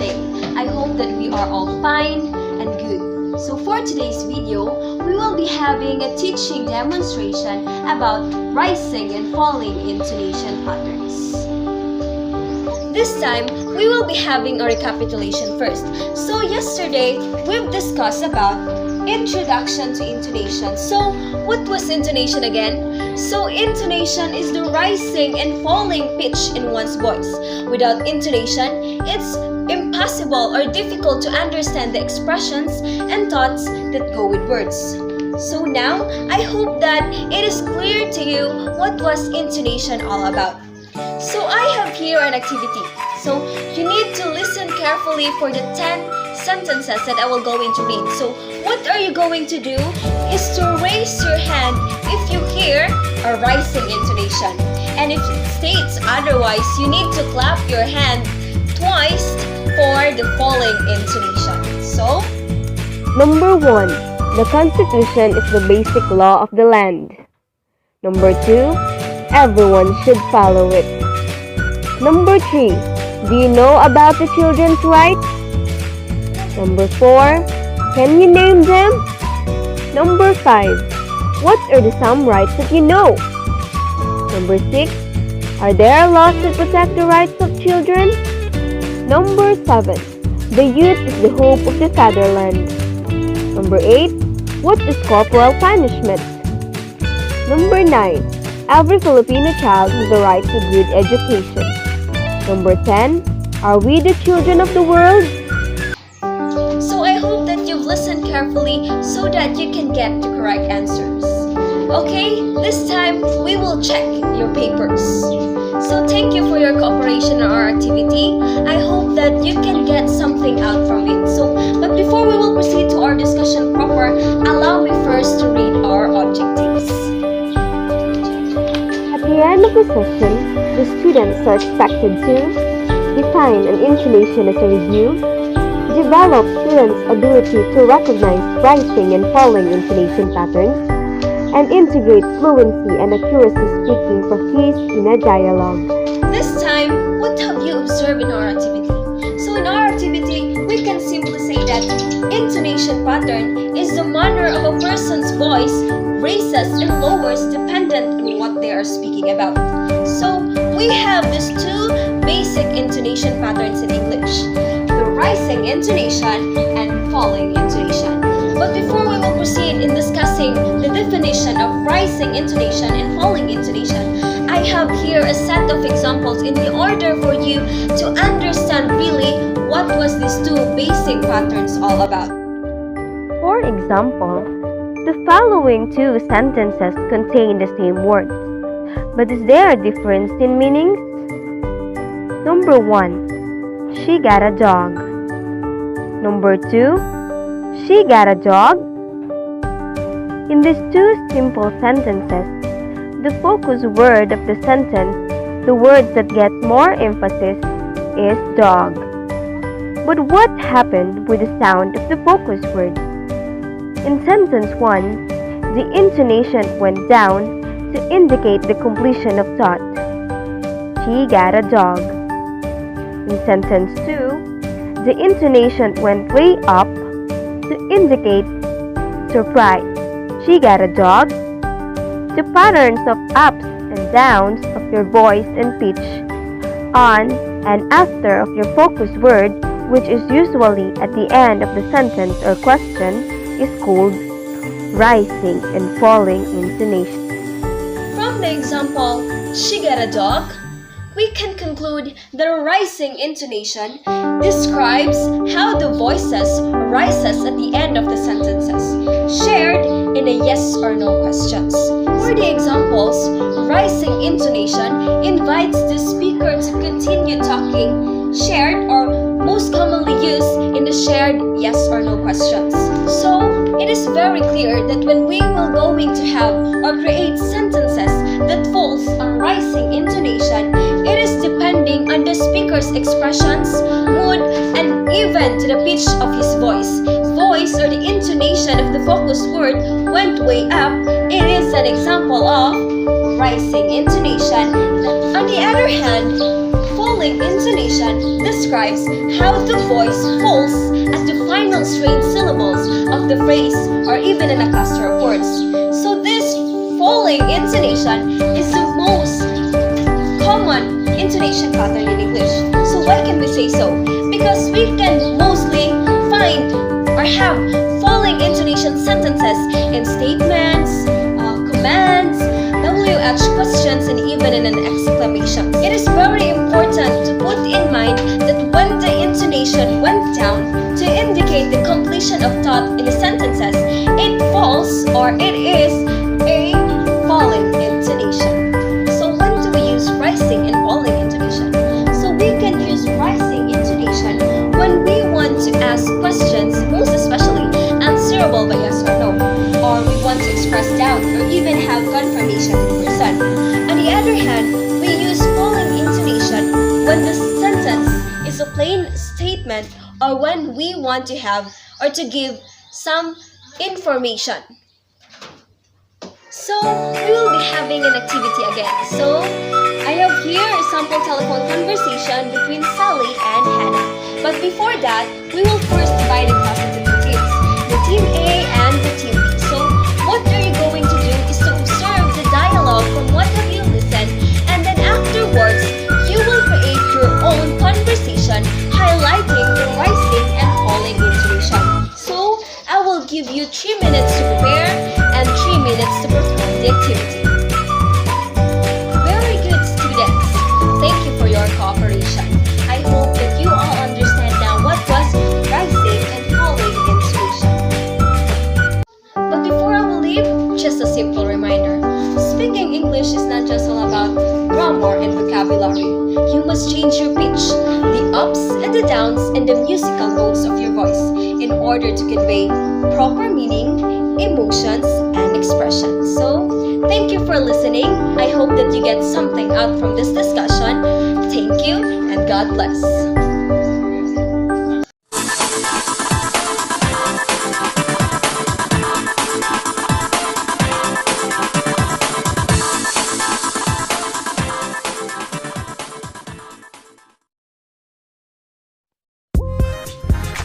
today? I hope that we are all fine and good. So for today's video, we will be having a teaching demonstration about rising and falling intonation patterns. This time, we will be having a recapitulation first. So yesterday, we've discussed about introduction to intonation. So what was intonation again? So intonation is the rising and falling pitch in one's voice. Without intonation, it's impossible or difficult to understand the expressions and thoughts that go with words. So now, I hope that it is clear to you what was intonation all about. So I have here an activity. So you need to listen carefully for the 10 sentences that I will go into read. So what are you going to do is to raise your hand if you hear a rising intonation. And if it states otherwise, you need to clap your hand twice for the falling intonation. So, Number 1. The Constitution is the basic law of the land. Number 2. Everyone should follow it. Number 3. Do you know about the children's rights? Number 4. Can you name them? Number 5. What are the some rights that you know? Number 6. Are there laws that protect the rights of children? Number 7. The youth is the hope of the fatherland. Number 8. What is corporal punishment? Number 9. Every Filipino child has the right to good education. Number 10. Are we the children of the world? so I hope that you've listened carefully so that you can get the correct answers. Okay, this time we will check your papers. So thank you for your cooperation in our activity. I hope that you can get something out from it. But before we will proceed to our discussion proper, allow me first to read our objectives. At the end of the session, the students are expected to define an intonation as a review, develop students' ability to recognize rising and falling intonation patterns, and integrate fluency and accuracy speaking for keys in a dialogue. This time, what have you observed in our activity? So in our activity, we can simply say that intonation pattern is the manner of a person's voice raises and lowers dependent on what they are speaking about. So we have these two basic intonation patterns in English: the rising intonation and falling intonation. But before we will proceed in discussing the definition of rising intonation and falling intonation, I have here a set of examples in the order for you to understand really what was these two basic patterns all about. For example, the following two sentences contain the same words, but is there a difference in meanings? Number 1. She got a dog. Number 2. She got a dog. In these two simple sentences, the focus word of the sentence, the word that gets more emphasis, is dog. But what happened with the sound of the focus word? In sentence 1, the intonation went down to indicate the completion of thought. She got a dog. In sentence 2, the intonation went way up to indicate surprise. She got a dog. The patterns of ups and downs of your voice and pitch on and after of your focus word, which is usually at the end of the sentence or question, is called rising and falling intonation. From the example, she got a dog, we can conclude that a rising intonation describes how the voices rises at the end of the sentences, shared in a yes or no questions. For the examples, rising intonation invites the speaker to continue talking, shared or most commonly used in the shared yes or no questions. So, it is very clear that when we will going to have or create sentences that falls on rising intonation, it is depending on the speaker's expressions, mood, and even to the pitch of his voice. Voice or the intonation of the focus word went way up. It is an example of rising intonation. On the other hand, falling falling intonation describes how the voice falls at the final strained syllables of the phrase or even in a cluster of words. So this falling intonation is the most common intonation pattern in English. So why can we say so? Because we can mostly find or have falling intonation sentences in statements, commands, WH questions, and even in an exclamation. It is very important to put in mind that when the intonation went down to indicate the completion of thought in the sentences, it falls or it is a falling intonation. So when do we use rising and falling intonation? So we can use rising intonation when we want to ask questions, most especially answerable by yes or no, or we want to express doubt or even have confirmation in person. On the other hand, we use falling intonation when the sentence is a plain statement or when we want to have or to give some information. So, we will be having an activity again. So, I have here a sample telephone conversation between Sally and Hannah. But before that, we will first divide the class into two teams, the team A and the team B. So, what are you going to do is to observe the dialogue from what have you listened, and then afterwards, you will create your own conversation highlighting the rising and falling intonation. So, I will give you 3 minutes to prepare and 3 minutes to perform the activity. Very good, students. Thank you for your cooperation. I hope that you all understand now what was rising and falling intonation. But before I will leave, just a simple reminder. Speaking English is not just all about grammar and vocabulary. You must change your pitch, the ups and the downs, and the musical notes of your voice in order to convey proper meaning, emotions, and expression. So, thank you for listening. I hope that you get something out from this discussion. Thank you, and God bless.